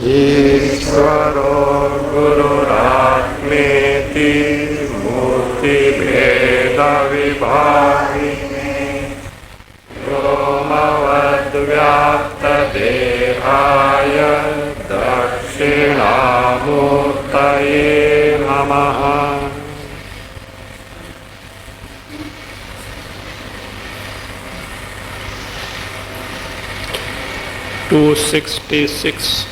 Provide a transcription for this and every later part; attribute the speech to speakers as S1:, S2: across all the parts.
S1: ईश्वरो गुरुरात्मेति मूर्तिभेदविभागिने व्योमवद्व्याप्तदेहाय दक्षिणामूर्तये नमः। 266.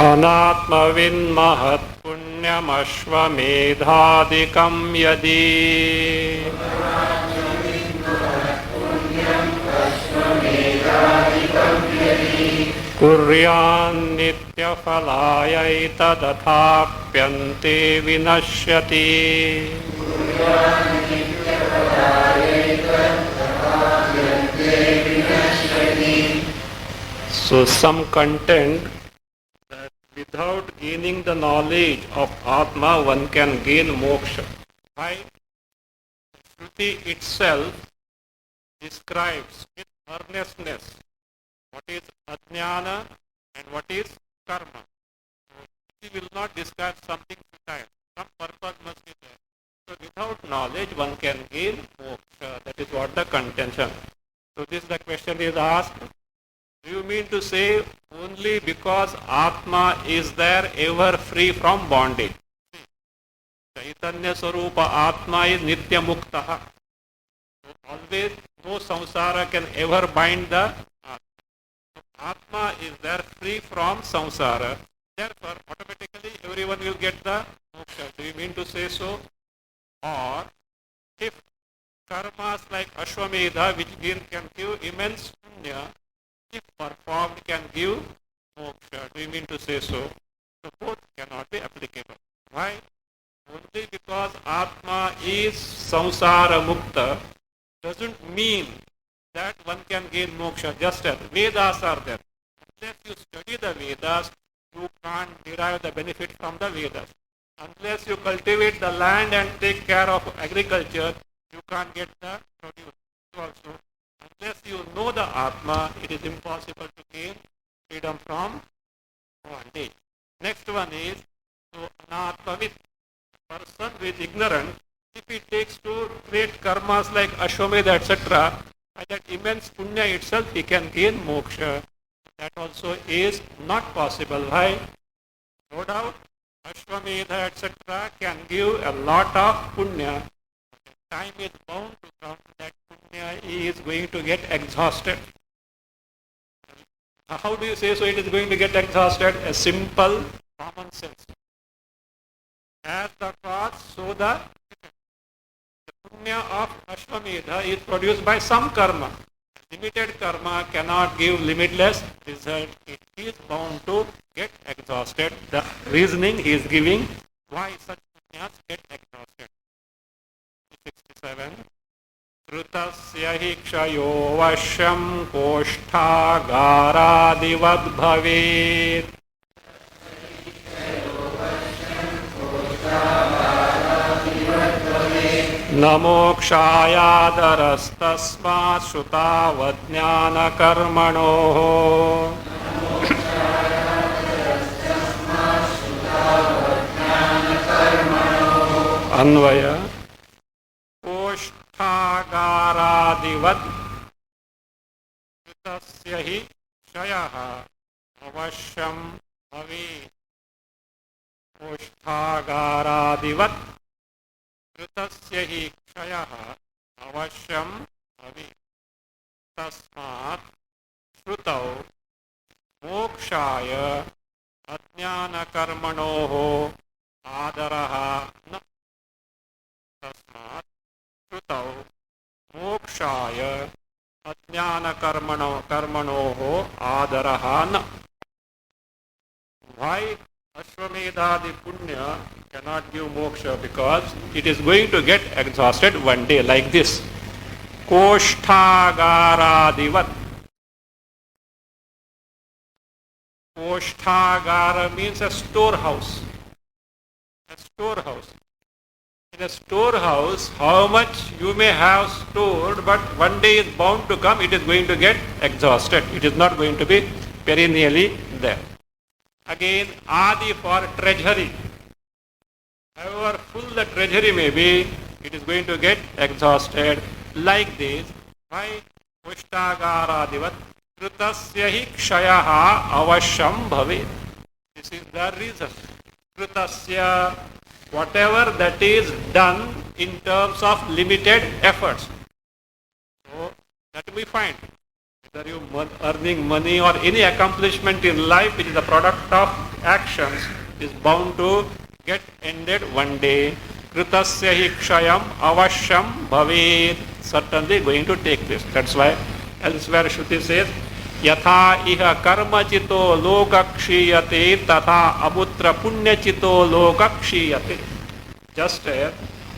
S1: अनात्मविन्महत्पुण्यमश्वमेधादिकं यदि कुर्यान्नित्यफलायैतदथाप्यन्ते विनश्यति। So some content that without gaining the knowledge of Atma one can gain moksha. Why? Shruti itself describes with earnestness what is ajnana and what is karma. He will not describe something futile. Some purpose must be there. So without knowledge one can gain moksha. That is what the contention. So this the question is asked. Do you mean to say only because Atma is there ever free from bondage? Chaitanya Swarupa Atma is Nitya Muktaha. So always no samsara can ever bind the Atma is there free from samsara. Therefore, automatically everyone will get the moksha. Do you mean to say so? Or if karmas like Ashwamedha, which can give immense punya, if performed can give moksha. Do you mean to say so? So both cannot be applicable. Why? Only because Atma is samsara mukta doesn't mean that one can gain moksha. Just as Vedas are there. Unless you study the Vedas, you can't derive the benefit from the Vedas. Unless you cultivate the land and take care of agriculture, you can't get the produce also. Unless you know the Atma, it is impossible to gain freedom from bondage. Next one is, so anatmavit, person with ignorance, if he takes to great karmas like Ashwamedha, etc., by that immense punya itself, he can gain moksha. That also is not possible. Why? No doubt, Ashwamedha, etc., can give a lot of punya. Time is bound to come that punya is going to get exhausted. How do you say so it is going to get exhausted? A simple common sense. As the cause, so the punya of Ashwamedha is produced by some karma. Limited karma cannot give limitless result. It is bound to get exhausted. The reasoning he is giving why such punyas get exhausted. 67. Krutasya hi kshayo vashyam koshthagārādivad bhavet. Namokshāyādarastasmāt śrutavajñānakarmanoho. Anvaya. Koshthagārādivad kritasya hi kshayaha avashyam bhavet. Koshthagārādivad kritasya hi kshayaha avashyam bhavet. Tasmāt shrutau mokshāya ajñānakarmanoho ādaraha na. Tasmāt shrutau mokshāya ajñānakarmanoho ādaraha na. Why Ashwamedhadi punya cannot give moksha? Because it is going to get exhausted one day like this. Koshthagārādivat. Koshthagara means a storehouse. A storehouse. In a storehouse, how much you may have stored, but one day is bound to come, it is going to get exhausted. It is not going to be perennially there. Again, Adi for treasury. However full the treasury may be, it is going to get exhausted. Like this, by Pushtagārādivat, Krutasya hi kshayaha avashyam bhavet. This is the reason. Krutasya, whatever that is done in terms of limited efforts. So that we find. Whether you earning money or any accomplishment in life which is a product of actions is bound to get ended one day. Kritasya hi kshayam avashyam bhavet. Certainly going to take place. That's why elsewhere Shruti says, Yatha iha karma chito lokakshiyate tatha amutra punya chito lokakshiyate. Just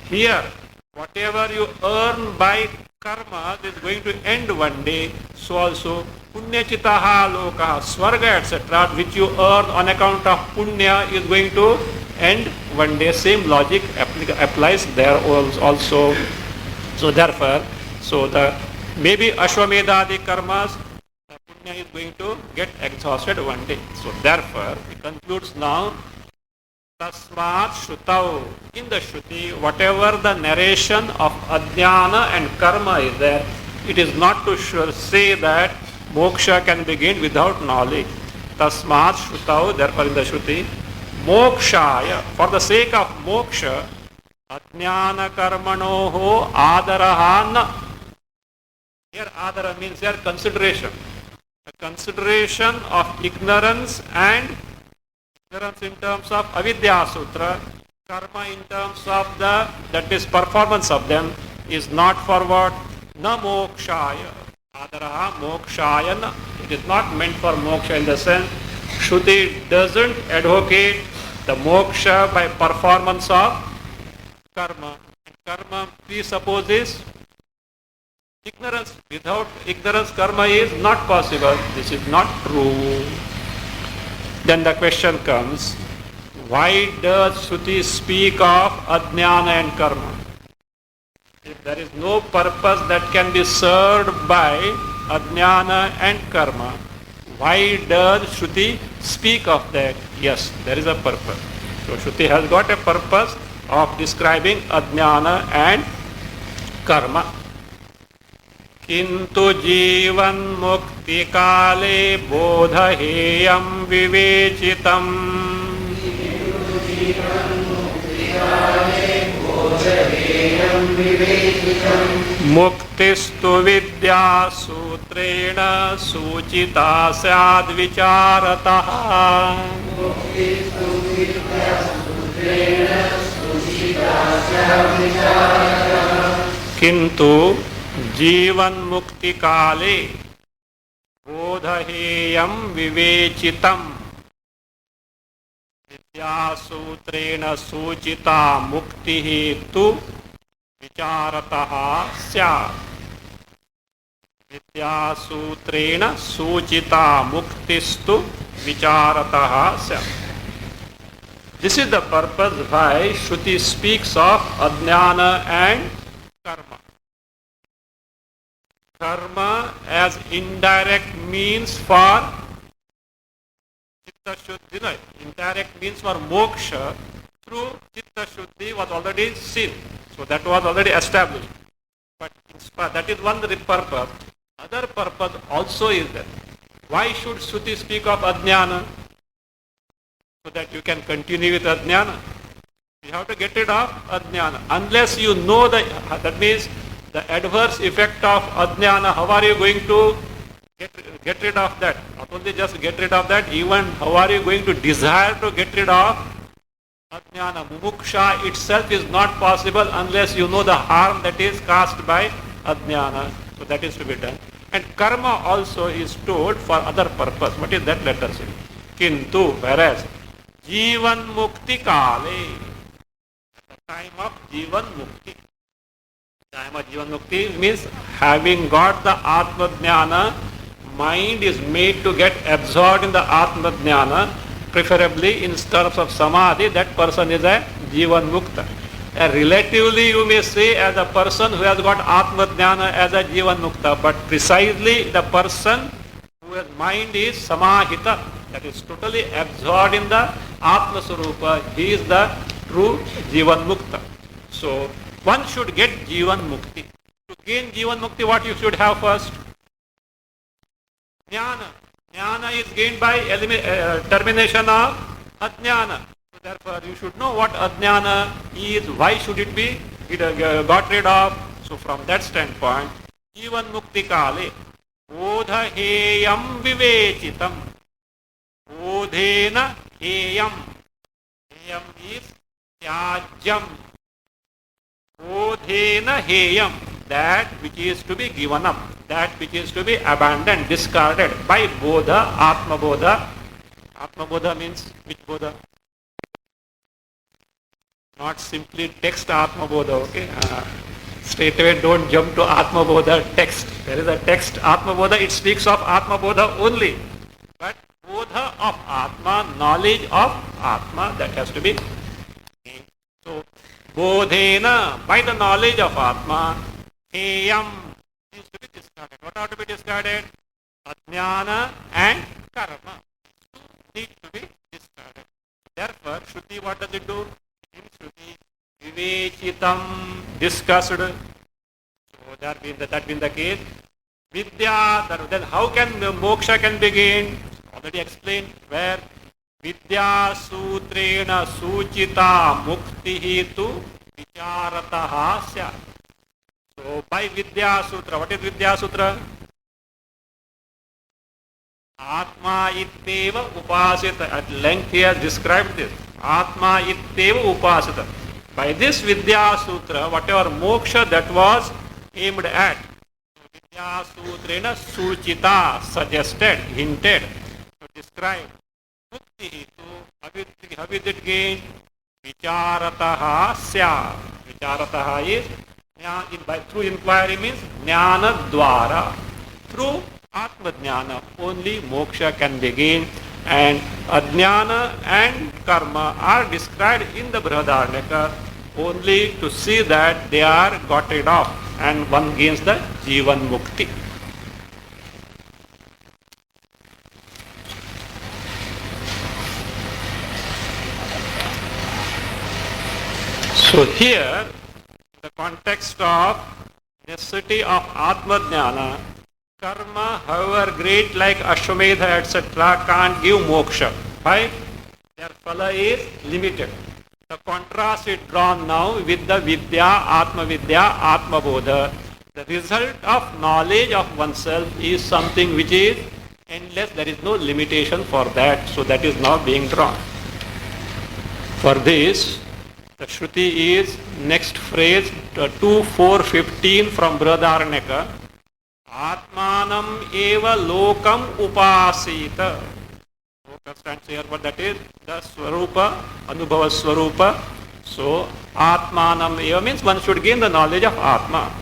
S1: here, whatever you earn by karma is going to end one day. So also punya chitaha lokaha, swarga etc. which you earn on account of punya is going to end one day. Same logic applies there also. So therefore, the maybe Ashwamedhadi karmas, the punya is going to get exhausted one day. So therefore, it concludes now, Tasmat Shrutau. In the Shruti, whatever the narration of Ajnana and Karma is there, it is not to say that moksha can be gained without knowledge. Tasmat Shrutau, therefore in the Shruti, Mokshaya, for the sake of moksha, Ajnana Karmanoho Adaraha na. Here Adara means here consideration. A consideration of ignorance and ignorance in terms of avidya sutra, karma in terms of that is performance of them is not for what? Na mokshaya. Adaraha mokshaya na. It is not meant for moksha in the sense Shruti doesn't advocate the moksha by performance of karma. Karma presupposes ignorance. Without ignorance, karma is not possible. This is not true. Then the question comes, why does Shruti speak of Ajnana and Karma? If there is no purpose that can be served by Ajnana and Karma, why does Shruti speak of that? Yes, there is a purpose. So Shruti has got a purpose of describing Ajnana and Karma. किंतु जीवन मुक्ति काले बोधहेयं विवेचितं मुक्तिस्तु विद्या सूत्रेण सूचिता स्याद्विचारतः किंतु जीवन मुक्ति काले बोधहेयं विवेचितं विद्यासूत्रेण सूचिता मुक्तिः तु विचारतः स्यात् विद्यासूत्रेण सूचिता मुक्तिस्तु विचारतः स्यात्. This is the purpose why Shruti speaks of Ajnana and Karma. Karma as indirect means for Chitta Shuddhi, no, indirect means for moksha through Chitta Shuddhi was already seen. So that was already established. But that is one purpose. Other purpose also is there. Why should Shruti speak of Ajnana? So that you can continue with Ajnana. You have to get rid of Ajnana. Unless you know that means the adverse effect of Ajnana, how are you going to get rid of that? Not only just get rid of that, even how are you going to desire to get rid of Ajnana? Mumuksha itself is not possible unless you know the harm that is caused by Ajnana. So that is to be done. And karma also is told for other purpose. What is that? Let us see. Kintu, whereas Jivan Mukti Kale, the time of Jivan Mukti. Time of Jivan Mukti means having got the Atma Jnana, mind is made to get absorbed in the Atma Jnana, preferably in terms of Samadhi. That person is a Jivan Mukta. Relatively you may say as a person who has got Atma Jnana as a Jivan Mukta, but precisely the person whose mind is Samahita, that is totally absorbed in the Atma Swarupa, he is the true Jivan Mukta. So one should get Jivan Mukti. To gain Jivan Mukti, what you should have first? Jnana. Jnana is gained by termination of Ajnana. So therefore, you should know what Ajnana is, why should it be got rid of. So from that standpoint, Jivan Mukti Kale, Bodha Heyam Vivechitam. Bodhena Heyam. Heyam is Tyajam. Bodhena Heyam. That which is to be given up, that which is to be abandoned, discarded by Bodha, Atma Bodha. Atma Bodha means which Bodha? Not simply text Atma Bodha, okay? Straight away don't jump to Atma Bodha text. There is a text Atma Bodha, it speaks of Atma Bodha only. But Bodha of Atma, knowledge of Atma, that has to be. So, Bodhena, by the knowledge of Atma, Heyam needs to be discarded. What are to be discarded? Ajnana and Karma need to be discarded. Therefore, Shruti, what does it do? In Shruti, Vivechitam, discussed. So that being the case. Vidya, then how can moksha can begin? Already explained where Vidya Sutrena Suchita Mukti tu Vicharataha Syat. So by Vidya Sutra, what is Vidya Sutra? Atma itteva upasita. At length he has described this. Atma itteva upasita. By this Vidya Sutra, whatever moksha that was aimed at, Vidya Sutrena Suchita, suggested, hinted, described. Mukti tu, how is it gained? Vicharataha Sya. Vicharataha is through inquiry means jnana dwara. Through Atma Jnana only moksha can begin, and ajnana and karma are described in the Brihadaranyaka only to see that they are got rid of and one gains the Jivan Mukti. So here, the context of necessity of Atma Jnana, karma, however great like Ashwamedha etc. can't give moksha. Why? Their phala is limited. The contrast is drawn now with the Vidya, Atma Bodha. The result of knowledge of oneself is something which is endless. There is no limitation for that. So that is now being drawn. For this, the Shruti is next phrase 2.4.15 from Brihadaranyaka. Atmanam eva lokam upasita. Loka stands here, but that is the Swarupa, Anubhava Swarupa. So Atmanam eva means one should gain the knowledge of Atma.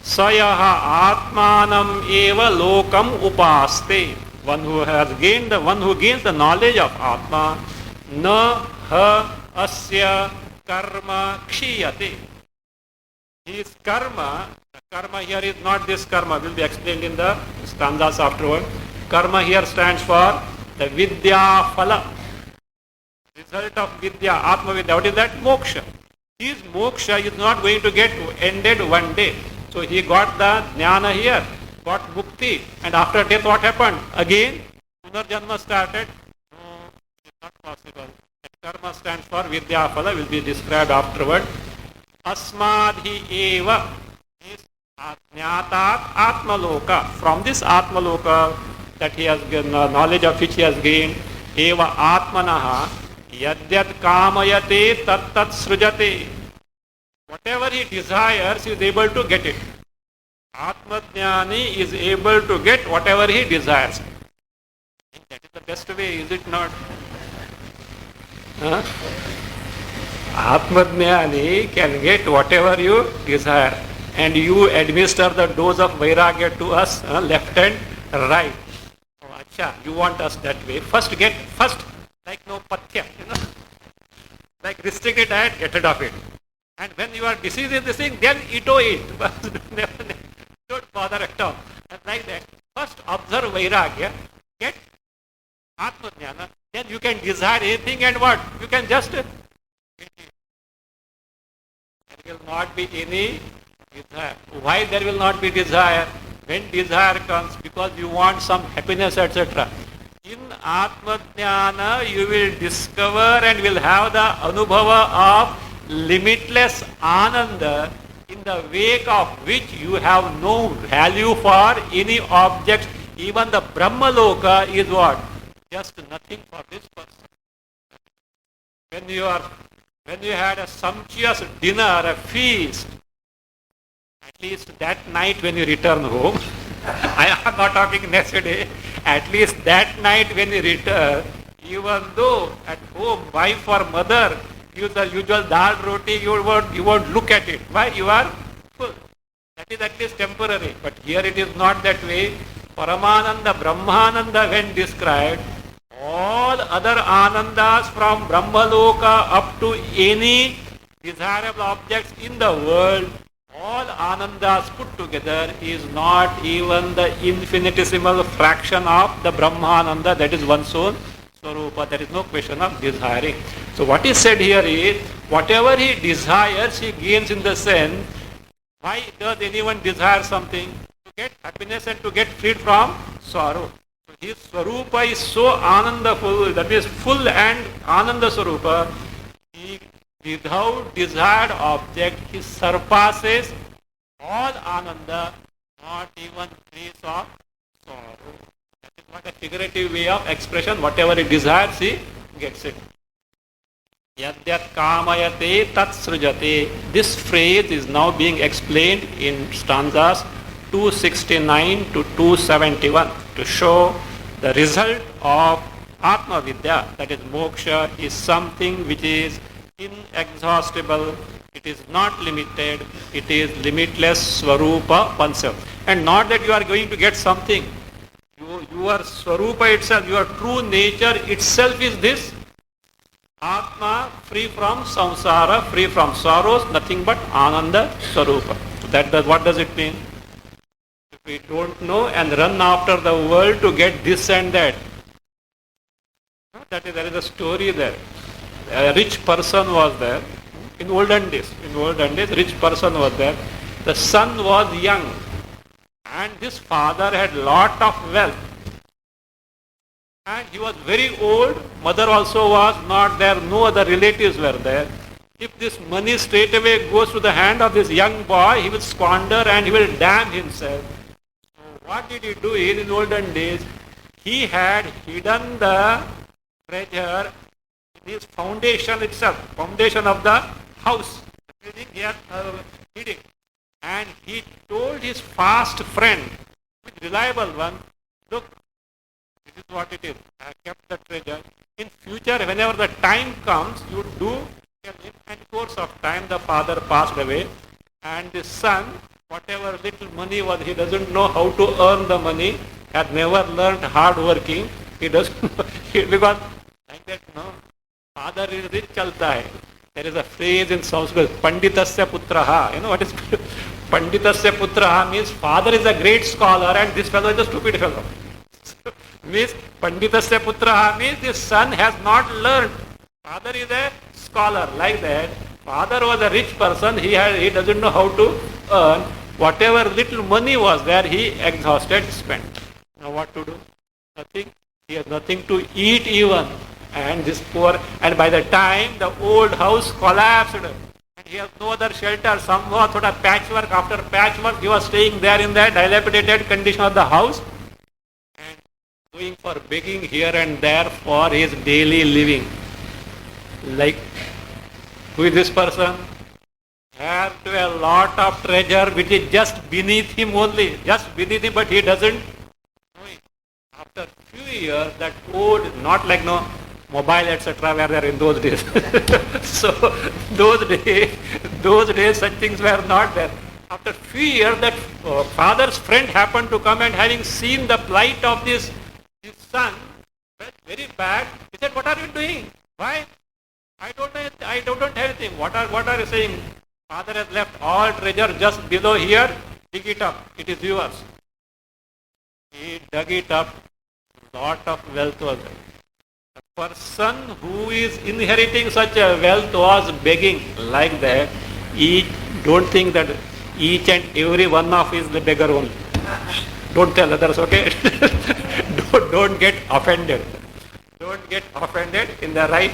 S1: Sayaha Atmanam eva lokam upaste. One who has gained one who gains the knowledge of Atma. Na ha asya karma kshiyate. His karma, the karma here is not this karma, will be explained in the stanzas afterward. Karma here stands for the Vidya phala. Result of Vidya, Atma Vidya. What is that? Moksha. His moksha is not going to get ended one day. So he got the jnana here, got mukti, and after death what happened? Again, Punarjanma started. No, it's not possible. Karma stands for Vidya phala, will be described afterward. Asmadhi eva is Jnatat Atmaloka. From this Atmaloka that he has given, knowledge of which he has gained, eva Atmanaha yadyat kamayate tat tat srujate. Whatever he desires, he is able to get it. Atmajnani is able to get whatever he desires. That is the best way, is it not? Huh? Atmajnani can get whatever you desire, and you administer the dose of vairagya to us, left and right. Oh, acha, you want us that way. First, like no pathya, Like restricted diet, get rid of it. And when you are diseased in this thing, then eat it. Don't bother at all. And like that, first observe Vairagya, get Atma Jnana, then you can desire anything and what? You can just there will not be any desire. Why there will not be desire? When desire comes, because you want some happiness, etc. In Atma Jnana, you will discover and will have the Anubhava of limitless Ananda, in the wake of which you have no value for any object. Even the Brahmaloka is what? Just nothing for this person. When you had a sumptuous dinner, a feast, at least that night when you return home, I am not talking next day, at least that night when you return, even though at home, wife or mother, use the usual dal roti, you won't look at it. Why? You are full. That is at least temporary. But here it is not that way. Paramananda, Brahmananda when described, all other Anandas from Brahmaloka up to any desirable objects in the world, all Anandas put together is not even the infinitesimal fraction of the Brahmananda, that is one's own Swarupa. There is no question of desiring. So what is said here is, whatever he desires, he gains in the sense. Why does anyone desire something? To get happiness and to get freed from sorrow. So his Swarupa is so Anandaful, that is full and Ananda Swarupa. He, without desired object, he surpasses all Ananda, not even trace of sorrow. That is not a figurative way of expression. Whatever he desires, he gets it. Yadyat kamayate tat srujate. This phrase is now being explained in stanzas 269 to 271 to show the result of Atma Vidya, that is moksha, is something which is inexhaustible, it is not limited, it is limitless Swarupa oneself. And not that you are going to get something. Your Swarupa itself, your true nature itself is this. Atma, free from samsara, free from sorrows, nothing but Ananda Swarupa. So what does it mean? If we don't know and run after the world to get this and that, there is a story there. A rich person was there. In olden days, rich person was there. The son was young and this father had lot of wealth. And he was very old, mother also was not there, no other relatives were there. If this money straight away goes to the hand of this young boy, he will squander and he will damn himself. So what did he do in olden days? He had hidden the treasure in his foundation itself, foundation of the house. The building he had hid it. And he told his fast friend, reliable one, look, this is what it is. I have kept the treasure. In future, whenever the time comes, you do tell him. And in course of time, the father passed away. And the son, whatever little money was, he doesn't know how to earn the money, had never learned hard working. He doesn't know, because like that, no. Father is rich, chalta hai. There is a phrase in Sanskrit, Panditasya Putraha. You know what is Panditasya Putraha means father is a great scholar and this fellow is a stupid fellow. Means Panditasya Putraha means this son has not learned. Father is a scholar, like that. Father was a rich person, he doesn't know how to earn. Whatever little money was there, he exhausted, spent. Now what to do? Nothing. He has nothing to eat even. And this poor, and by the time the old house collapsed, and he has no other shelter, somehow sort of patchwork after patchwork, he was staying there in the dilapidated condition of the house and going for begging here and there for his daily living. Like, who is this person? Has to a lot of treasure which is just beneath him only, just beneath him, but he doesn't know it. After few years, that old, not like no mobile, etc., were there in those days. So those days such things were not there. After few years, that father's friend happened to come, and having seen the plight of his son, felt very bad. He said, what are you doing? Why? I don't have anything. What are you saying? Father has left all treasure just below here. Dig it up. It is yours. He dug it up. Lot of wealth was there. The person who is inheriting such a wealth was begging like that. Don't think that each and every one of is the beggar only. Don't tell others, okay? don't get offended. Don't get offended in the right,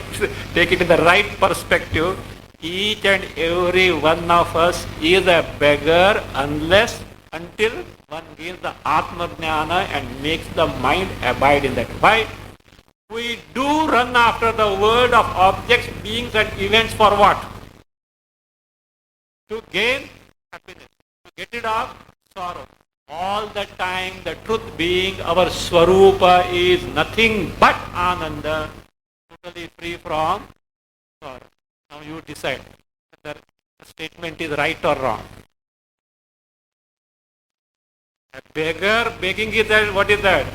S1: take it in the right perspective. Each and every one of us is a beggar until one gains the Atma Jnana and makes the mind abide in that. Why? We do run after the world of objects, beings and events for what? To gain happiness, to get rid of sorrow. All the time the truth being our Swarupa is nothing but Ananda, totally free from sorrow. Now you decide whether the statement is right or wrong. A beggar begging is that, what is that?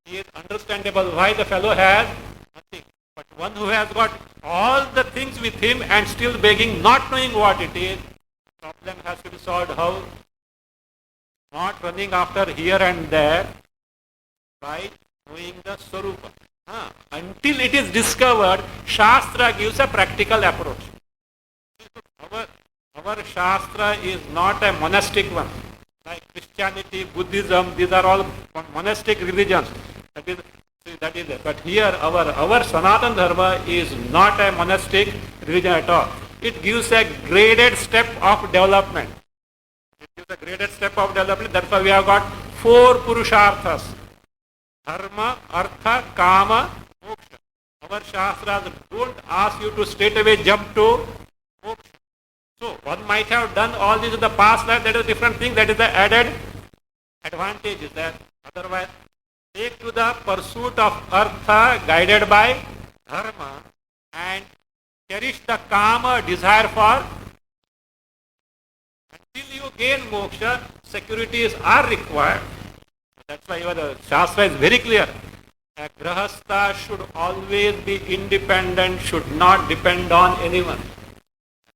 S1: It is understandable why the fellow has nothing. But one who has got all the things with him and still begging, not knowing what it is, problem has to be solved how? Not running after here and there by knowing the Swarupa. Until it is discovered, Shastra gives a practical approach. Our Shastra is not a monastic one. Like Christianity, Buddhism, these are all monastic religions. That is it. But here our Sanatana Dharma is not a monastic religion at all. It gives a graded step of development. That's why we have got 4 Purusharthas. Dharma, Artha, Kama, Moksha. Our Shastras don't ask you to straight away jump to Moksha. So one might have done all this in the past life, that is a different thing, that is the added advantage is that. Otherwise, take to the pursuit of Artha guided by Dharma and cherish the Kama desire for. Until you gain moksha, securities are required. That's why the Shastra is very clear. A grahastha should always be independent, should not depend on anyone.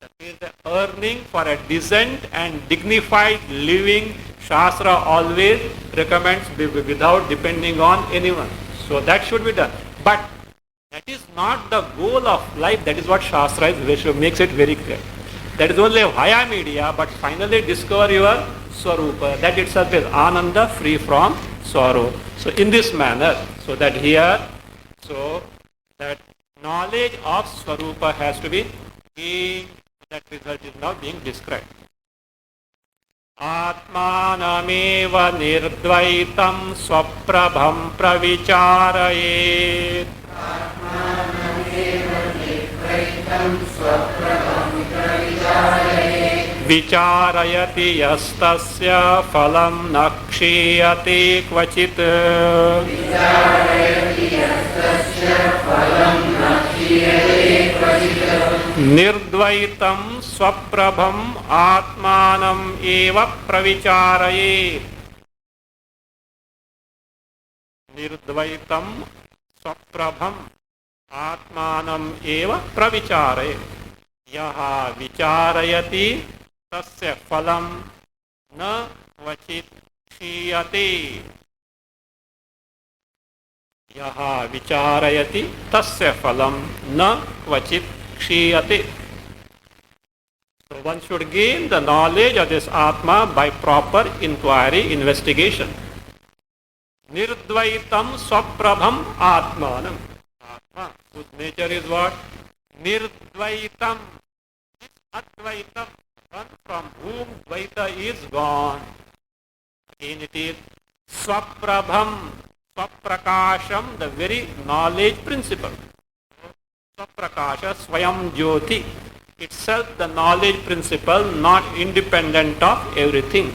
S1: That means the earning for a decent and dignified living, Shastra always recommends without depending on anyone. So that should be done. But that is not the goal of life. That is what Shastra makes it very clear. That is only via media, but finally discover your Swarupa. That itself is Ananda, free from sorrow. So in this manner, so that here, so that knowledge of Swarupa has to be gained. That result is now being described. Atmanameva nirdvaitam swaprabham pravichārayet. Vicārayati yastasya phalam nakshiyate kvachit. Nirdvaitam swaprabham atmanam eva pravichārayet. Nirdvaitam swaprabham atmanam eva pravichārayet. Yaha vicārayati tasya phalam na vachit kshiyate. Yaha vicārayati tasya phalam na vachit kshiyate. So one should gain the knowledge of this Atma by proper inquiry, investigation. Nirdvaitam swaprabham atmanam. Atma, whose nature is what? Nirdvaitam. Advaitam, one from whom Dvaita is gone. Again it is Swaprabham, Swaprakasham, the very knowledge principle. Swaprakasha, Swayam Jyoti, itself the knowledge principle, not independent of everything.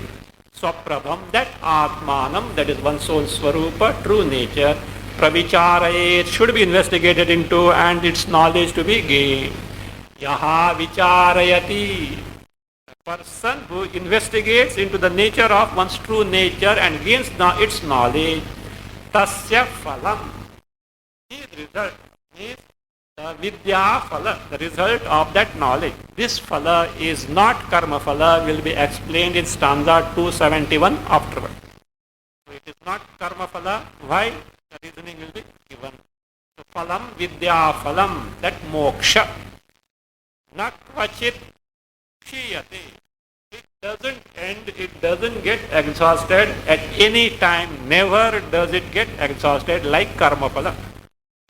S1: Swaprabham, that Atmanam, that is one's own Swarupa, true nature, Pravichārayet, should be investigated into and its knowledge to be gained. Yaha vicārayati, a person who investigates into the nature of one's true nature and gains its knowledge, tasya phalam, his result means the vidya phala, the result of that knowledge. This phala is not karma phala, will be explained in stanza 271 afterward. So it is not karma phala. Why? The reasoning will be given. So phalam vidya phalam, that moksha. Na kvachit kshiyate. It doesn't end, it doesn't get exhausted at any time. Never does it get exhausted like karma phala.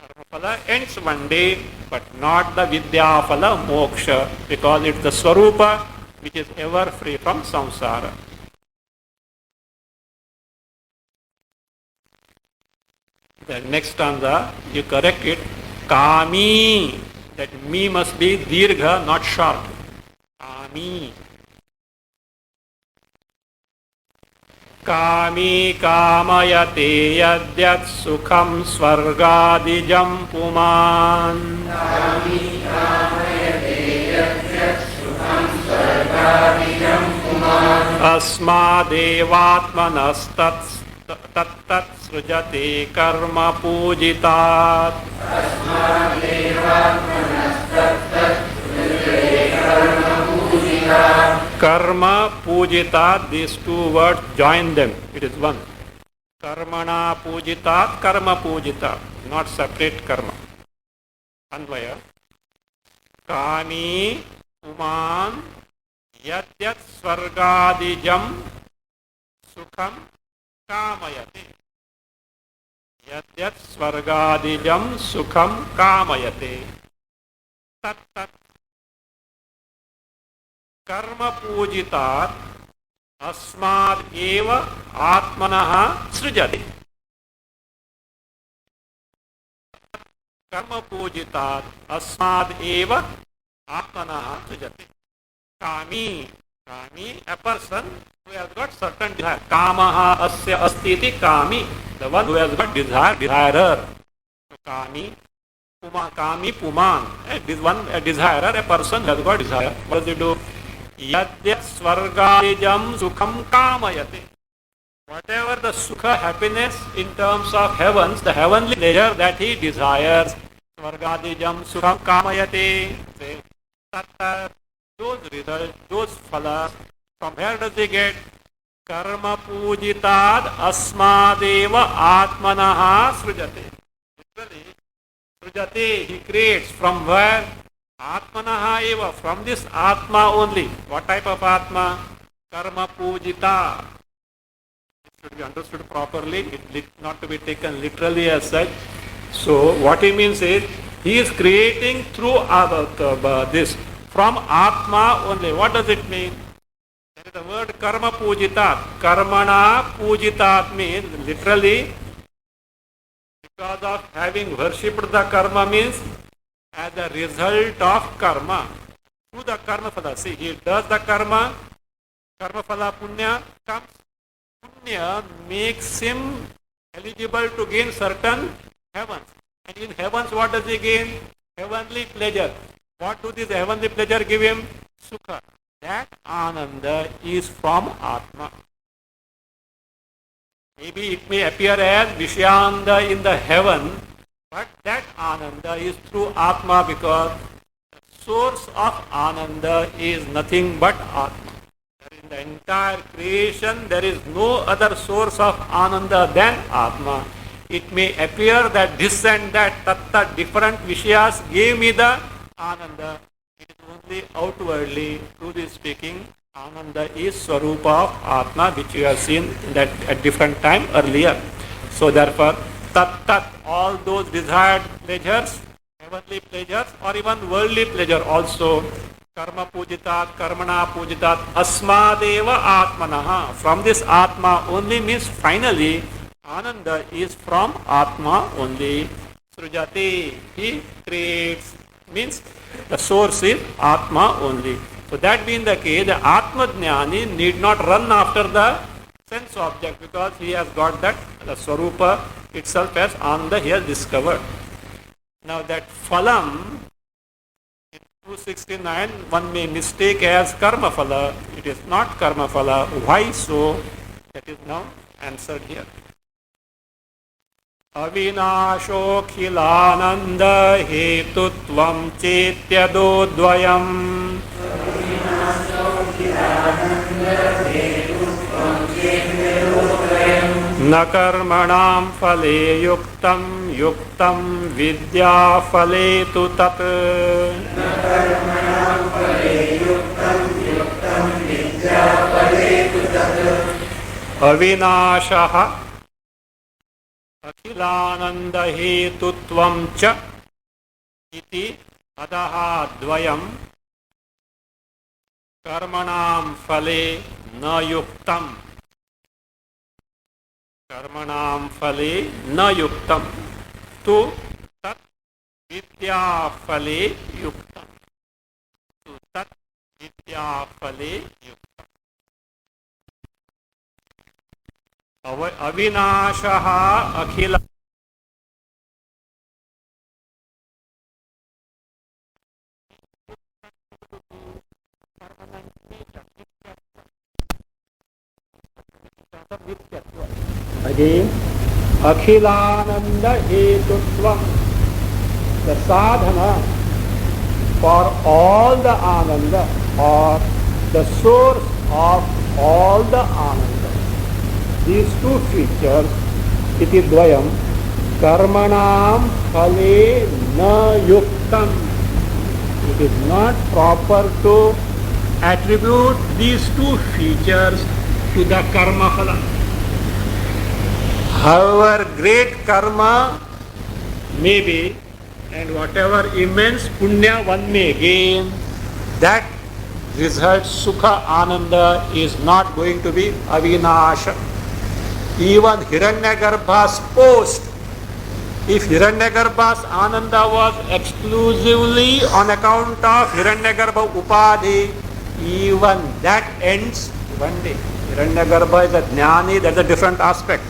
S1: Karma phala ends one day, but not the vidya phala moksha, because it's the swarupa which is ever free from samsara. The next stanza, you correct it. Kami. That me must be dirgha, not short. Kami. Kami kamayate yadyat sukham svargadijam puman. Kami kamayate yadyat sukham svargadijam puman. Asmadevatmanas tat srujate karma pujitat. Asmadevatmanas tat srujate karma pujitat. Karma pujitat, these two words, join them. It is one. Karmana pujitat, karma pujitat, not separate karma. Anvaya. Kami uman yadyat svargadijam sukham kamayate. Yadyat svargadijam sukham kamayate. Tat tat karma pujitat asmad eva atmanaha srijati. Karma pujitat asmad eva atmanaha srijati. Kami, a person who has got certain desire. Kamaha asya astiti kami, the one who has got desire, desirer. Kami, kami puman, a desirer, a person has got desire. What does he do? Yadya svargadijam sukham kamayate. Whatever the sukha, happiness in terms of heavens, the heavenly pleasure that he desires, svargadijam sukham kamayate. Those results, those phalas, from where does he get? Karma pujitad asmadeva atmanaha srujate. Literally, srujate, he creates from where? Atmanaha eva, from this atma only. What type of atma? Karma pujita. It should be understood properly, it not to be taken literally as such. So what he means is, he is creating through this, from atma only. What does it mean? There is the word karma pujitat. Karmana pujitat means literally, because of having worshipped the karma, means as a result of karma. Through the karma phala. See, he does the karma phala punya comes. Punya makes him eligible to gain certain heavens. And in heavens, what does he gain? Heavenly pleasure. What do this heavenly pleasure give him? Sukha. That ananda is from Atma. Maybe it may appear as Vishyanda in the heaven, but that ananda is through Atma, because the source of ananda is nothing but Atma. In the entire creation, there is no other source of ananda than Atma. It may appear that this and that, tatta, different Vishyas gave me the ananda. It is only outwardly, truly speaking, ananda is swarupa of Atma, which you have seen that at different time earlier. So therefore, tat, all those desired pleasures, heavenly pleasures, or even worldly pleasure also, karma pujitat, karmana pujitat, asmadeva atmanaha. From this Atma only means finally, ananda is from Atma only. Srujate, he creates, means the source is Atma only. So that being the case, the Atma Jnani need not run after the sense object, because he has got that, the Swarupa itself as Ananda he has discovered. Now that Phalam, in 269, one may mistake as Karma Phala. It is not Karma Phala. Why so? That is now answered here. अविनाशोऽखिलानन्द हेतुत्वं चेत्यदोद्वयम् न कर्मणां फले युक्तं युक्तं विद्याफले तु तत् अविनाशः अखिलानंद हेतुत्वं च इति अतः द्वयं कर्मणां फले न युक्तं तु तत् विद्याफले युक्तं अविनाशः अखिल again akhilananda hetutvam, the sadhana for all the ananda or the source of all the ananda. These two features, iti dvayam, karmanam phale na yuktam. It is not proper to attribute these two features to the karma phala. However great karma may be, and whatever immense punya one may gain, that result sukha ananda is not going to be avinasha. Even Hiranyagarbha's post, if Hiranyagarbha's ananda was exclusively on account of Hiranyagarbha upadhi, even that ends one day. Hiranyagarbha is a jnani, that's a different aspect.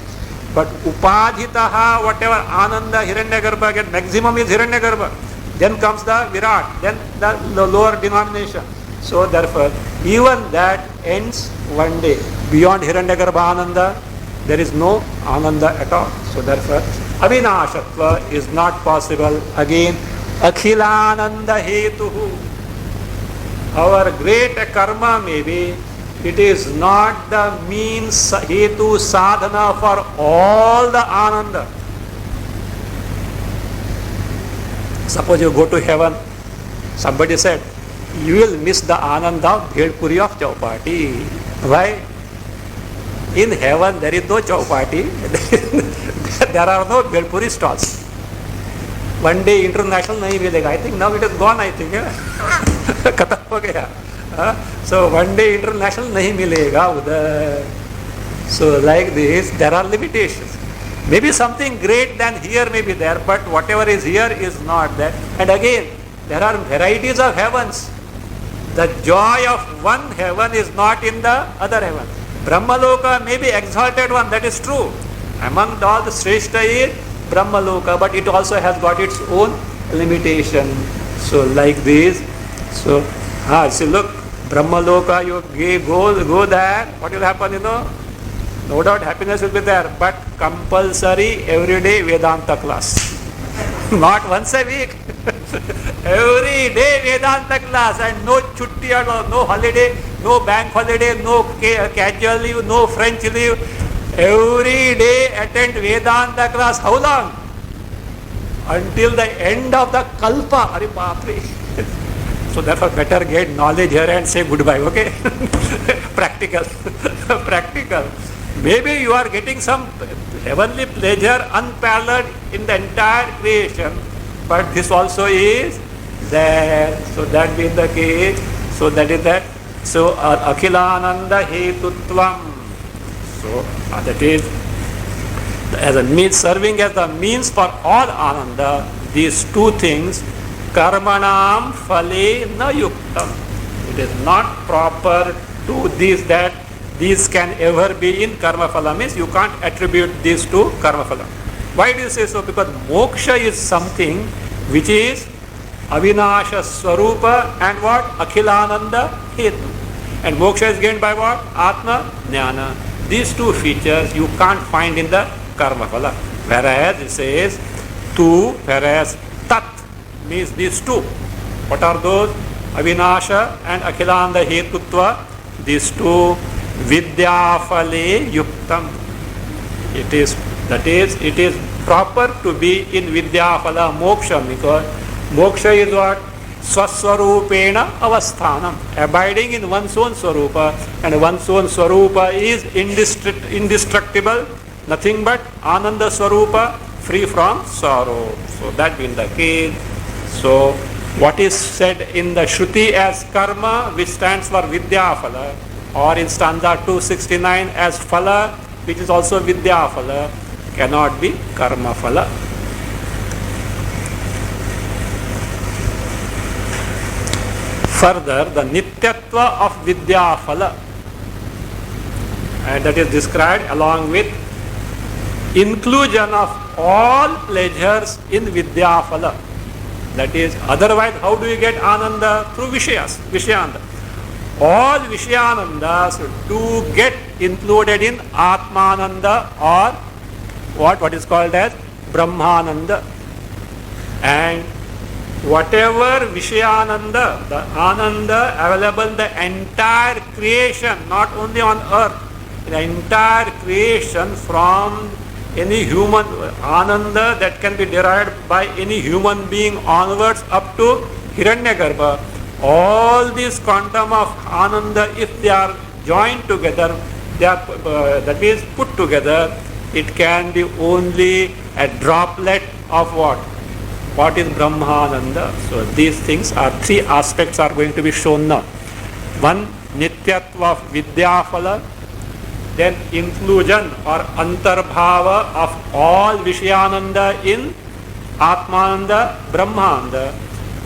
S1: But upadhitaha, whatever ananda Hiranyagarbha gets, maximum is Hiranyagarbha. Then comes the Virat, then the lower denomination. So therefore, even that ends one day. Beyond Hiranyagarbha ananda, there is no ananda at all. So therefore, avinashatva is not possible. Again, akhilananda hetuhu. Our great karma may be, it is not the means hetu sadhana for all the ananda. Suppose you go to heaven, somebody said, you will miss the ananda of Bhelpuri of Chowpati. Why? In heaven there is no Chowpati, there are no Bhelpuri stalls. One day international nahi milega. I think now it is gone, I think. Khatam ho gaya. So one day international nahi milega udhar. So like this, there are limitations. Maybe something great than here may be there, but whatever is here is not there. And again, there are varieties of heavens. The joy of one heaven is not in the other heaven. Brahmaloka may be exalted one, that is true. Among all the Shrestha is Brahmaloka, but it also has got its own limitation. So like this, so look, Brahmaloka, you go there, what will happen, No doubt happiness will be there, but compulsory everyday Vedanta class. Not once a week. Every day Vedanta class, and no chutti at all, no holiday, no bank holiday, no casual leave, no French leave. Every day attend Vedanta class. How long? Until the end of the kalpa. Are baapre. So therefore better get knowledge here and say goodbye, okay? Practical. Practical. Maybe you are getting some heavenly pleasure unparalleled in the entire creation, but this also is there. So that being the case, so that is that. So akhilananda hetutvam. So that is as a means, serving as the means for all ananda. These two things, karmanam phale na yuktam. It is not proper to this that these can ever be in karma phala, means you can't attribute these to karma phala. Why do you say so? Because moksha is something which is avinasha swarupa and what? Akhilananda hetu. And moksha is gained by what? Atma jnana. These two features you can't find in the karma phala. Whereas it says tu, whereas tat means these two. What are those? Avinasha and Akhilanda Hetutva. These two, Vidyafale Yuktam. It is proper to be in Vidyafala Moksha, because Moksha is what? Swaswarupena Avasthanam, abiding in one's own Swarupa, and one's own Swarupa is indestructible, nothing but Ananda Swarupa, free from sorrow. So that being the case, so what is said in the Shruti as karma, which stands for Vidya Phala, or in stanza 269 as Phala, which is also Vidya Phala, cannot be Karma Phala. Further, the Nityatva of Vidya Phala, and that is described along with inclusion of all pleasures in Vidya Phala. That is, otherwise how do you get Ananda? Through Vishayas, Vishayananda. All Vishayanandas do get included in Atmananda, or what is called as Brahmananda. And whatever Vishayananda, the Ananda available in the entire creation, not only on earth, the entire creation from any human Ananda that can be derived by any human being onwards up to Hiranyagarbha, all this quantum of Ananda, if they are joined together, they are, that means put together, it can be only a droplet of what? What is Brahmananda? So these things are, three aspects are going to be shown now. One, Nityatva of Vidya Phala, then inclusion or antarbhava of all Vishayananda in Atmananda, Brahmananda,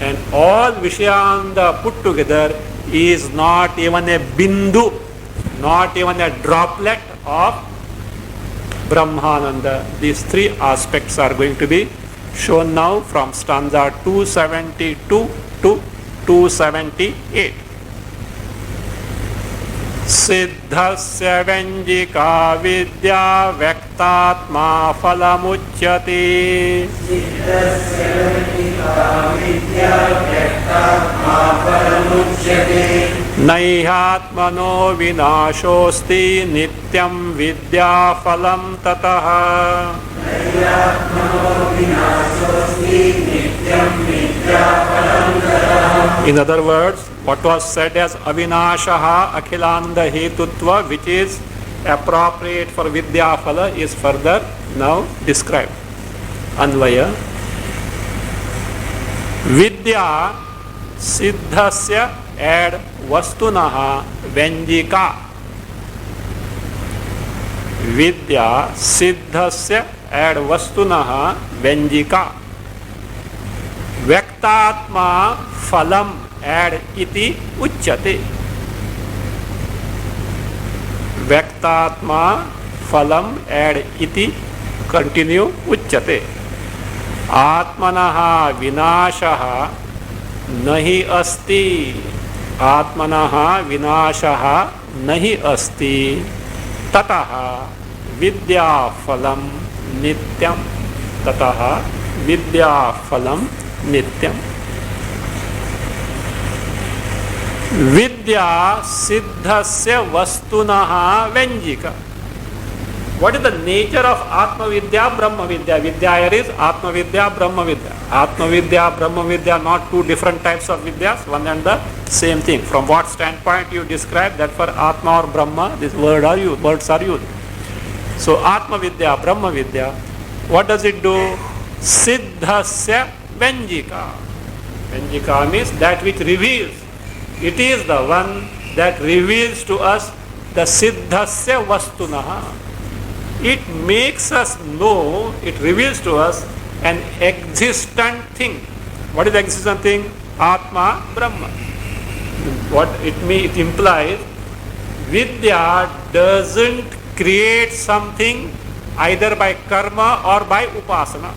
S1: and all Vishayananda put together is not even a bindu, not even a droplet of Brahmananda. These three aspects are going to be shown now from stanza 272 to 278. Siddhasya Venjika Vidya Vyaktatma Phalamuchyate. Siddhasya Venjika Vidya Vyaktatma Phalamuchyate. Naihatmano Vinashosti Nityam Vidya Phalam Tataha. Naihatmano Vinashosti Nityam Vidya Phalam Tataha. In other words, what was said as Avinashaha Akhilanda Hetutva, which is appropriate for Vidya Phala, is further now described. Anvaya. Vidya Siddhasya add Vastunaha Venjika. Vidya Siddhasya add Vastunaha Venjika. Vyaktatma Phalam add iti uchyate. Vyaktatma phalam add iti, continue, uchyate. Atmanaha vinashaha nahi asti. Atmanaha vinashaha nahi asti. Tataha vidya phalam nityam. Tataha vidya phalam nityam. Vidya Siddhasya Vastunaha Venjika. What is the nature of Atma Vidya, Brahma Vidya? Vidya here is Atma Vidya, Brahma Vidya. Atma Vidya, Brahma Vidya, not two different types of Vidyas, one and the same thing. From what standpoint you describe that for Atma or Brahma, these words are used. So Atma Vidya, Brahma Vidya, what does it do? Siddhasya Venjika. Venjika means that which reveals. It is the one that reveals to us the Siddhasya Vastunaha. It makes us know, it reveals to us an existent thing. What is the existent thing? Atma, Brahma. What it implies, Vidya doesn't create something either by karma or by upasana.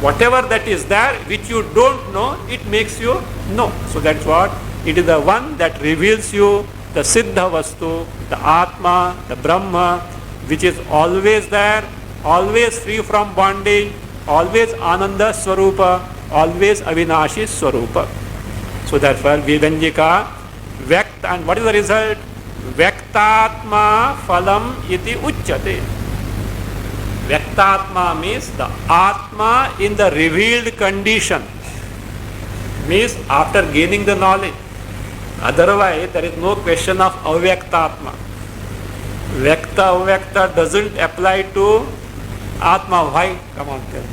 S1: Whatever that is there, which you don't know, it makes you know. So that's what, it is the one that reveals you the Siddha Vastu, the Atma, the Brahma, which is always there,
S2: always free from bondage, always Ananda Swarupa, always Avinashi Swarupa. So therefore, Vidanjika, Vyakt, and what is the result? Vyaktatma phalam iti uchyate. Vyaktatma means the Atma in the revealed condition, means after gaining the knowledge. Otherwise, there is no question of Avyaktatma. Vyakta, Avyakta doesn't apply to Atma. Why? Come on, tell.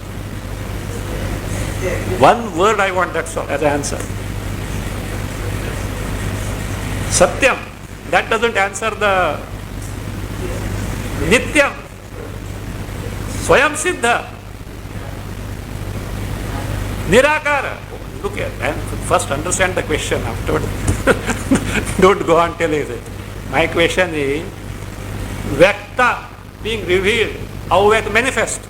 S2: One word I want, that's all, as an answer. Satyam. That doesn't answer the Nityam. Swayam Siddha. Nirakara. Look here, and first understand the question afterward. Don't go on telling it. My question is, Vyakta being revealed, Avyakta manifest,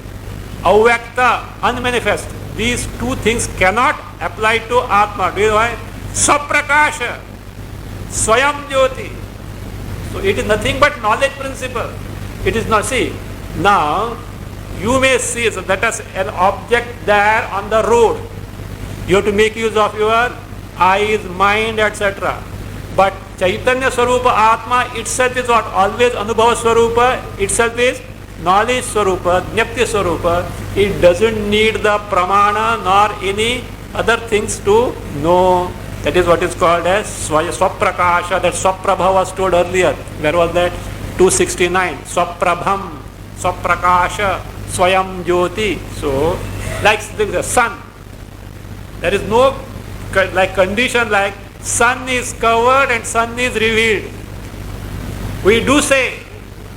S2: Avyakta unmanifest. These two things cannot apply to Atma. Do you know why? Saprakasha, Swayam Jyoti. So it is nothing but knowledge principle. It is not, see, now you may see that as an object there on the road. You have to make use of your eyes, mind, etc. But Chaitanya Swarupa Atma itself is what? Always Anubhava Swarupa, itself is knowledge Swarupa, Jnapti Swarupa. It doesn't need the Pramana nor any other things to know. That is what is called as Swaprakasha. That Swaprabha was told earlier. Where was that? 269. Swaprabham, Swaprakasha, Swayam Jyoti. So, like the sun. There is no like condition like sun is covered and sun is revealed. We do say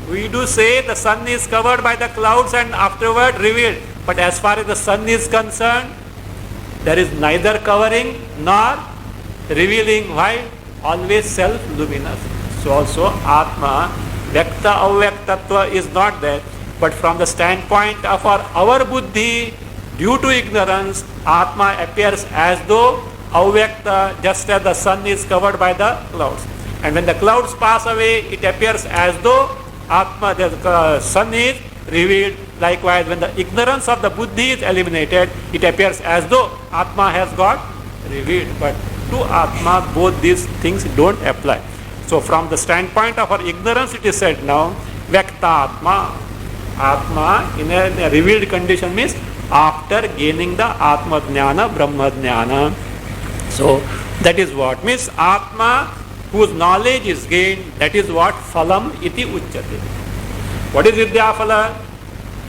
S2: the sun is covered by the clouds and afterward revealed. But as far as the sun is concerned, there is neither covering nor revealing. Why? Always self-luminous. So also Atma, Vyakta Avyaktatva is not there. But from the standpoint of our buddhi, due to ignorance, Atma appears as though Avyakta, just as the sun is covered by the clouds. And when the clouds pass away, it appears as though Atma, the sun is revealed. Likewise, when the ignorance of the buddhi is eliminated, it appears as though Atma has got revealed. But to Atma, both these things don't apply. So from the standpoint of our ignorance, it is said now, Vyakta Atma. Atma in a revealed condition means after gaining the Atma Jnana, Brahma Jnana. So that is what means Atma whose knowledge is gained, that is what Phalam iti uchyate. What is Vidya Phala?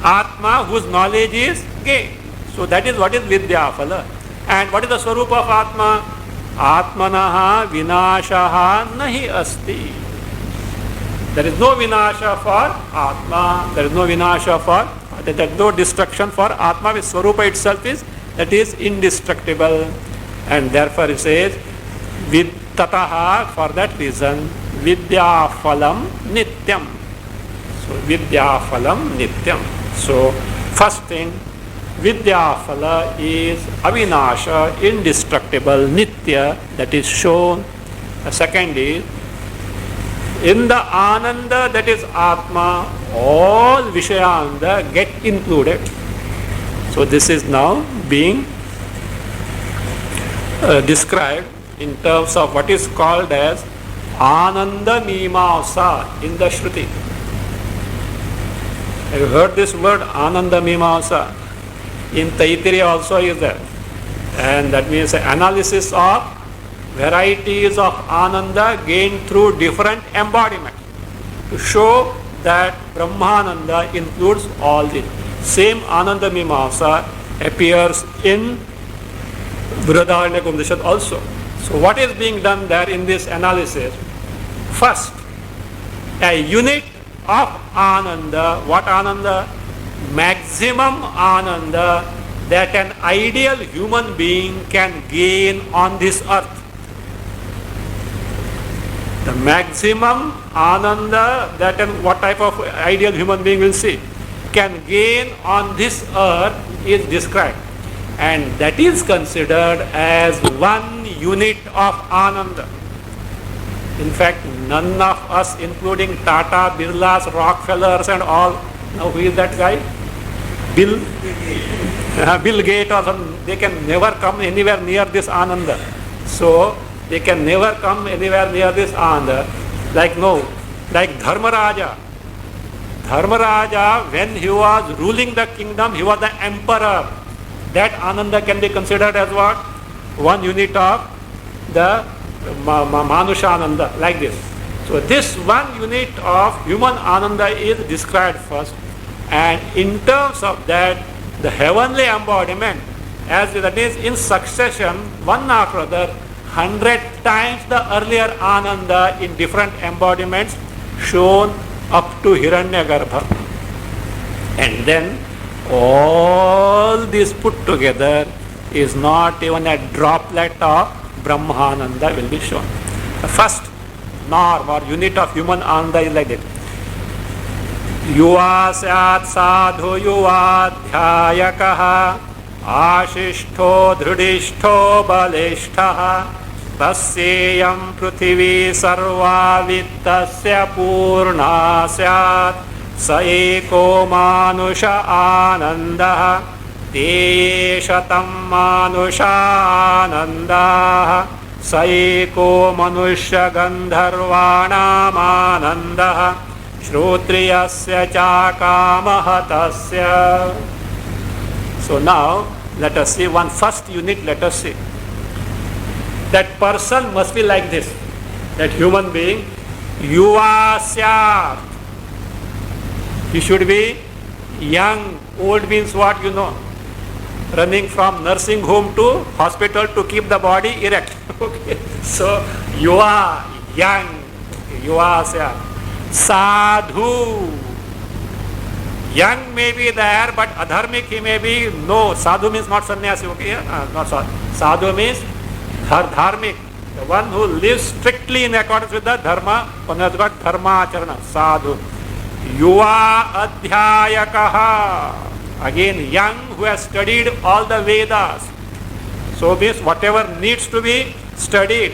S2: Atma whose knowledge is gained. So that is what is Vidya Phala. And what is the Swarupa of Atma? Atmanaha vinashaha nahi asti. There is no vinasha for Atma. There is no vinasha for, there is no destruction for Atma. With Swarupa itself is, that is indestructible. And therefore it says, with tataha, for that reason, vidya phalam nityam. So vidya phalam nityam. So first thing, vidya phala is avinasha, indestructible, nitya, that is shown. The second is, in the Ananda, that is Atma, all Vishayanda get included. So this is now being described in terms of what is called as Ananda Mimamsa in the Shruti. Have you heard this word Ananda Mimamsa? In Taittiriya also is there. And that means analysis of varieties of Ananda gained through different embodiments to show that Brahmananda includes all this. Same Ananda Mimamsa appears in Brihadaranyaka Upanishad also. So what is being done there in this analysis? First, a unit of Ananda. What Ananda? Maximum Ananda that an ideal human being can gain on this earth. The maximum Ananda that what type of ideal human being will see can gain on this earth is described. And that is considered as one unit of Ananda. In fact, none of us, including Tata, Birlas, Rockefellers and all, now who is that guy? Bill, Bill Gates or some, they can never come anywhere near this Ananda. So they can never come anywhere near this Ananda. Like Dharmaraja. Dharmaraja, when he was ruling the kingdom, he was the emperor. That Ananda can be considered as what? One unit of the Manusha Ananda, like this. So this one unit of human Ananda is described first. And in terms of that, the heavenly embodiment, as that is in succession, one after other, 100 times the earlier Ananda in different embodiments shown up to Hiranyagarbha. And then all this put together is not even a droplet of Brahmananda will be shown. The first norm or unit of human Ananda is like that. Yuva syat sadhu yuva dhyayakaha ashishto dhrudishto balishtaha tasyayam prithvi sarva vittasya purna syat sa eko manusha anandaha te shatam manusha anandaha sa eko manusya gandharvanam anandaha Shrotriyasya cha kamahatasya. So now let us see one first unit. Let us see that person must be like this, that human being. Yuvasya, he should be young. Old means what, you know, running from nursing home to hospital to keep the body erect. Okay, so yuva, young, yuvasya. Sadhu, young may be there, but adharmic he may be. No, sadhu means not sannyasi, okay? Not sadhu. Sadhu means dharmic, the one who lives strictly in accordance with the dharma, one has got dharma acharana, sadhu. Yuva adhyayakaha, again young, who has studied all the Vedas. So means whatever needs to be studied.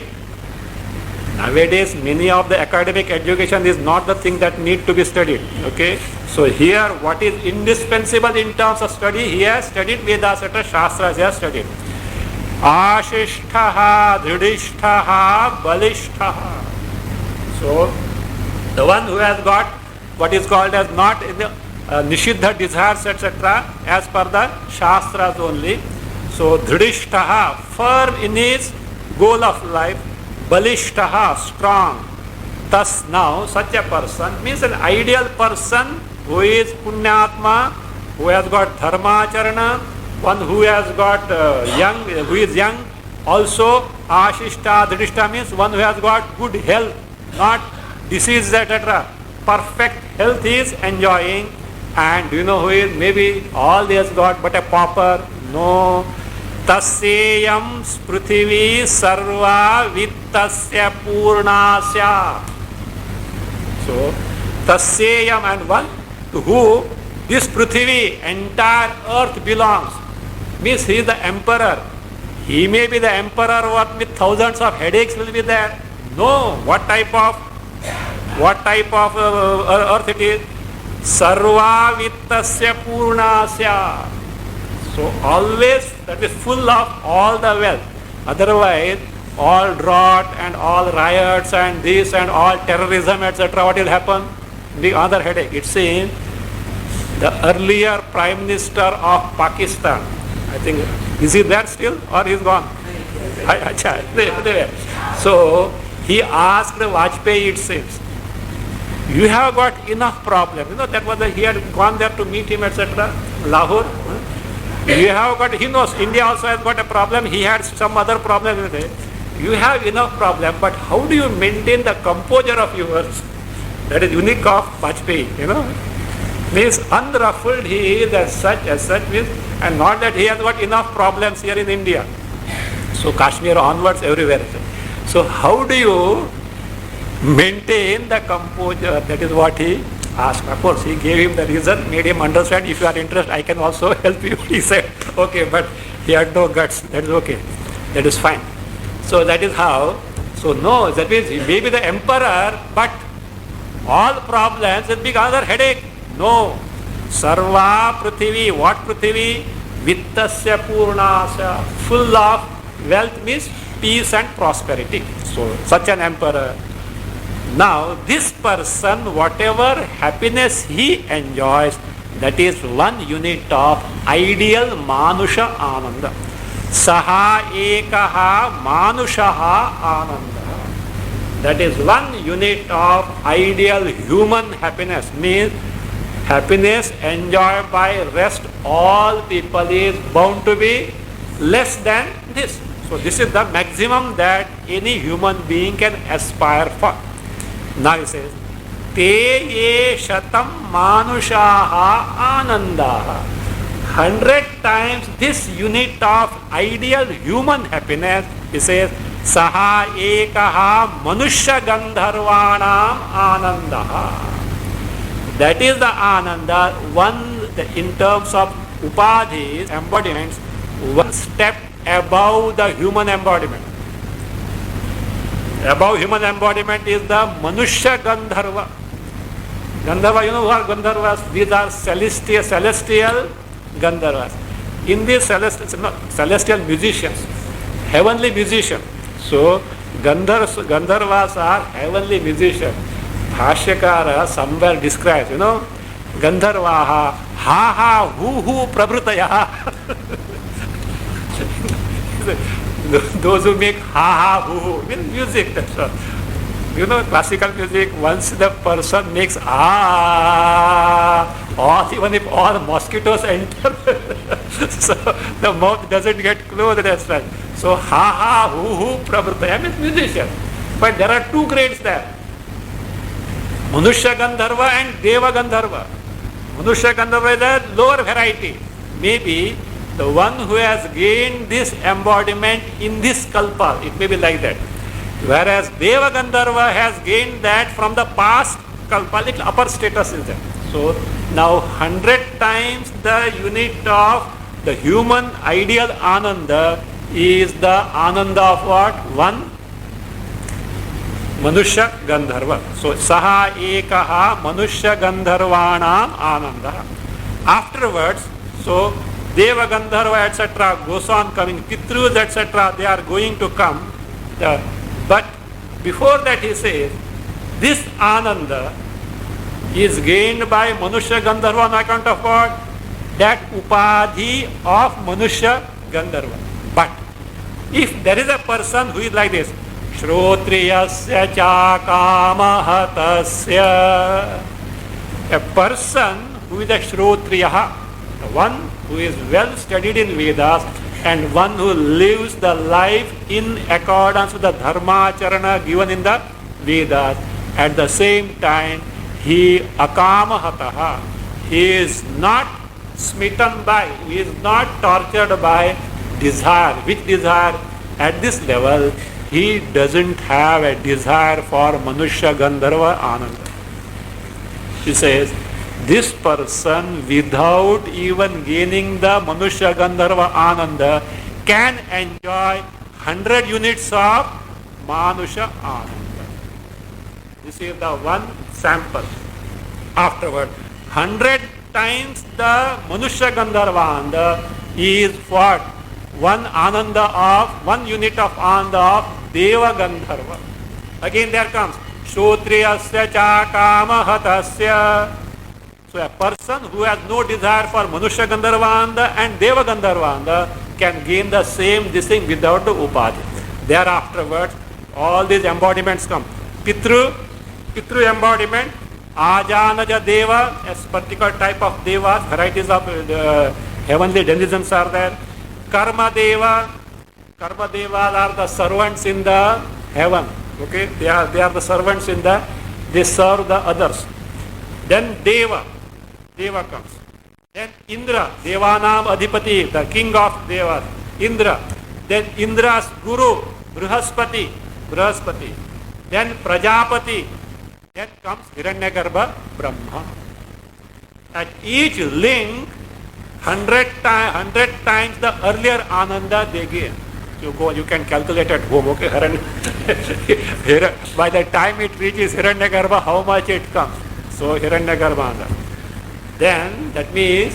S2: Nowadays, many of the academic education is not the thing that need to be studied. Okay, so here what is indispensable in terms of study? He has studied Vedas, etc. Shastras he has studied. Ashishtaha, Dridishtaha, Balishtaha. So the one who has got what is called as not in the Nishiddha desires, etc. as per the Shastras only. So Dridishtaha, firm in his goal of life. Balishtaha, strong. Thus now such a person means an ideal person who is Punyatma, who has got Dharma Charana, one who has got young, who is young. Also Ashishta, Dridishta means one who has got good health, not disease, etc. Perfect health is enjoying. And do you know who is? Maybe all he has got but a pauper? No. Tasyayam prithvi sarva vittasya purnasya. So tasyayam, and one to who this prithvi, entire earth belongs, means he is the emperor. He may be the emperor what with thousands of headaches will be there. No, what type of earth it is? Sarva vittasya purnasya. So always that is full of all the wealth. Otherwise, all drought and all riots and this and all terrorism, etc. What will happen? The other headache. It seems the earlier Prime Minister of Pakistan, I think, is he there still or he's gone? So he asked Vajpayee, it seems, you have got enough problem. You know, that was he had gone there to meet him, etc. Lahore. You have got, he knows India also has got a problem. He had some other problem with it. You have enough problem, but how do you maintain the composure of yours? That is unique of Vajpayee, you know. Means unruffled he is as such means, and not that he has got enough problems here in India. So Kashmir onwards everywhere. So how do you maintain the composure? That is what he asked. Of course, he gave him the reason, made him understand, if you are interested, I can also help you. He said, okay, but he had no guts. That is okay. That is fine. So that is how. So no, that means he may be the emperor, but all problems will be another headache. No. Sarva Prithvi, what Prithvi? Vittasya Purnasya, full of wealth means peace and prosperity. So, such an emperor. Now, this person, whatever happiness he enjoys, that is one unit of ideal Manusha Ananda. Saha Ekaha Manushaha Ananda. That is one unit of ideal human happiness, means happiness enjoyed by rest all people is bound to be less than this. So this is the maximum that any human being can aspire for. Now he says, Te ye shatam manushaha anandaha. 100 times this unit of ideal human happiness, he says, Saha ekaha manushya gandharvanam anandaha. That is the ananda, one in terms of upadhis, embodiments, one step above the human embodiment. Above human embodiment is the manushya gandharva. Gandharva, you know who are gandharvas? These are celestial gandharvas. In these celestial musicians, heavenly musicians. So gandharvas are heavenly musicians. Bhashyakara somewhere describes, Gandharvaha, ha ha, hu prabhutaya. Those who make ha ha, hu means music. That's all. Classical music, once the person makes even if all mosquitoes enter, so the mouth doesn't get closed as well. So ha ha, hu prabhutaya means musician. But there are two grades there. Manushya Gandharva and Deva Gandharva. Manushya Gandharva is a lower variety. Maybe the one who has gained this embodiment in this kalpa, it may be like that. Whereas Deva Gandharva has gained that from the past kalpa, little upper status is there. So now 100 times the unit of the human ideal Ananda is the Ananda of what? One Manushya Gandharva. So Saha Ekaha Manushya Gandharvanam Ananda. Afterwards, so Deva Gandharva etc. goes on coming, Pitrus etc. they are going to come. But before that he says, this Ananda is gained by Manushya Gandharva on account of what? That Upadhi of Manushya Gandharva. But if there is a person who is like this, Shrotriyasya cha kamahatasya, a person who is a Shrotriyaha, the one who is well studied in Vedas and one who lives the life in accordance with the dharmacharana given in the Vedas. At the same time, he akamahataha, he is not smitten by, he is not tortured by desire. Which desire? At this level, he doesn't have a desire for Manushya Gandharva Ananda. He says, this person without even gaining the Manushya Gandharva Ananda can enjoy 100 units of Manusha Ananda. This is the one sample. Afterward, 100 times the Manushya Gandharva Ananda is what? One Ananda of, one unit of Ananda of Deva Gandharva. Again there comes Shotriyasya cha kamahatasya. So a person who has no desire for Manushya Gandharva and Deva Gandharva can gain the same this thing without the upadhi. Thereafterwards, all these embodiments come. Pitru embodiment, Ajanaja Deva, a particular type of Devas, varieties of heavenly denizens are there. Karma Devas are the servants in the heaven. Okay, they are the servants in the, they serve the others. Then Deva comes. Then Indra, Devanam Adhipati, the king of Devas, Indra. Then Indra's guru, Brihaspati. Then Prajapati. Then comes Hiranyagarbha, Brahma. At each link, 100 times the earlier Ananda they gain. You can calculate at home, okay? By the time it reaches Hiranyagarbha, how much it comes. So Hiranyagarbha. then that means,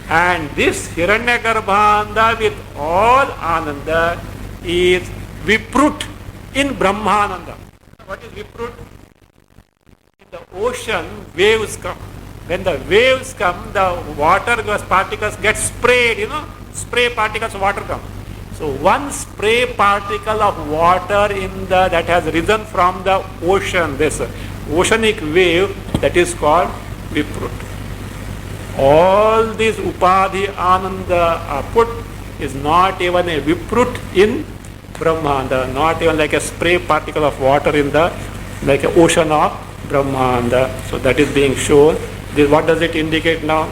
S2: and this Hiranyagarbhananda with all Ananda is Viprut in Brahmananda. What is Viprut? In the ocean, waves come. When the waves come, the water particles get sprayed, spray particles of water come. So one spray particle of water that has risen from the ocean, this oceanic wave, that is called Viprut. All these Upadhi Ananda are put is not even a Viprut in Brahmanda, not even like a spray particle of water in the like an ocean of Brahmanda. So that is being shown. What does it indicate now?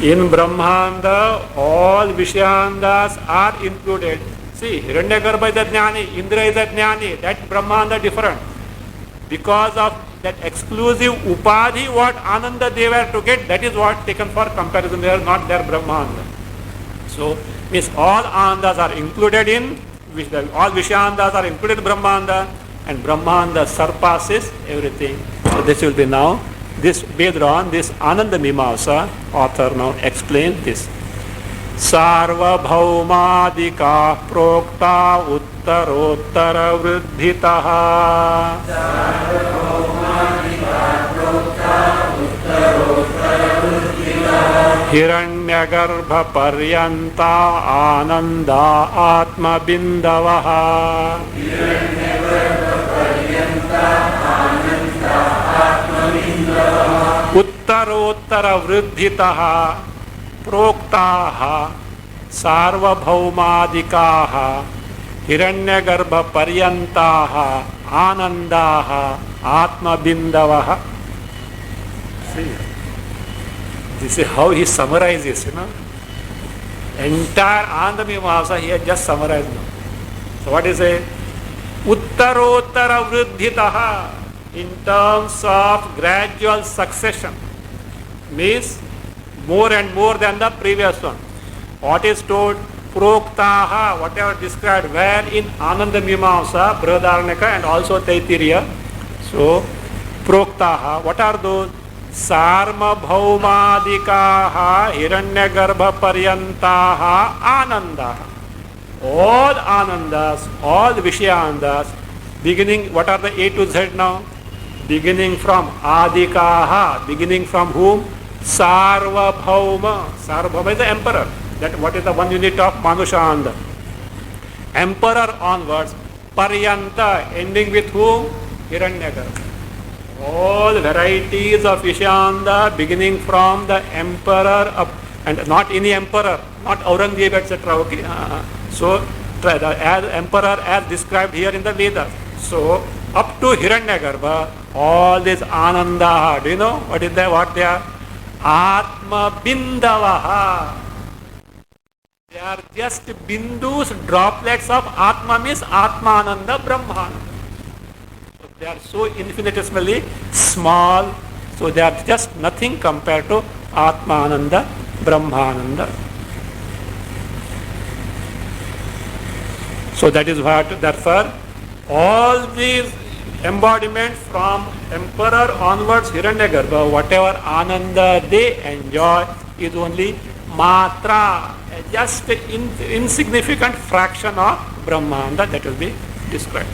S2: In Brahmanda, all Vishayandas are included. See, Hiranyagarbha is a Jnani, Indra is a Jnani, that Brahmanda different. Because of that exclusive Upadhi, what Ananda they were to get, that is what taken for comparison. They are not their Brahmanda. So, means all Anandas are included in, all Vishayandas are included in Brahmanda, and Brahmanda surpasses everything. So this will be now, this based on this Ananda Mimamsa, author now explain this. Sarvabhaumadika prokta uttarottara vruddhitaha Hiranyagarbha paryanta ananda atma bindavaha Uttarottara vruddhitaha Proktaha Sarvabhaumadikaha Hiranyagarbha paryantaha Anandaha Atma bindavaha. See, this is how he summarizes, Entire Ananda Mimamsa he has just summarized now. So what is it? Uttarottara vruddhitaha, in terms of gradual succession, means more and more than the previous one. What is told? Proktaha, whatever described, where in Ananda Mimamsa, Brihadaranyaka and also Taittiriya. So, Proktaha, what are those? Sarma Bhaumadikaha Hiranyagarbha Paryantaha Anandaha. All Anandas, all Vishayandas, beginning, what are the A to Z now? Beginning from Adikaha, beginning from whom? Sarvabhauma. Sarvabhauma is the emperor. That what is the one unit of Manushanda. Emperor onwards, Paryanta, ending with whom? Hiranyagarbha. All varieties of Vishanda, beginning from the emperor up, and not any emperor, not Aurangzeb, etc. Okay. So, as emperor as described here in the Vedas. So, up to Hiranyagarbha, all this Ananda, do you know what is there? What they are? Atma Bindavaha. They are just bindus, droplets of Atma, means Atmananda Brahmananda. So they are so infinitesimally small, so they are just nothing compared to Atmananda Brahmananda. So that is what, therefore, all these embodiments from emperor onwards, Hiranyagarbha, whatever Ananda they enjoy is only Matra, just an insignificant fraction of Brahmanda that will be described.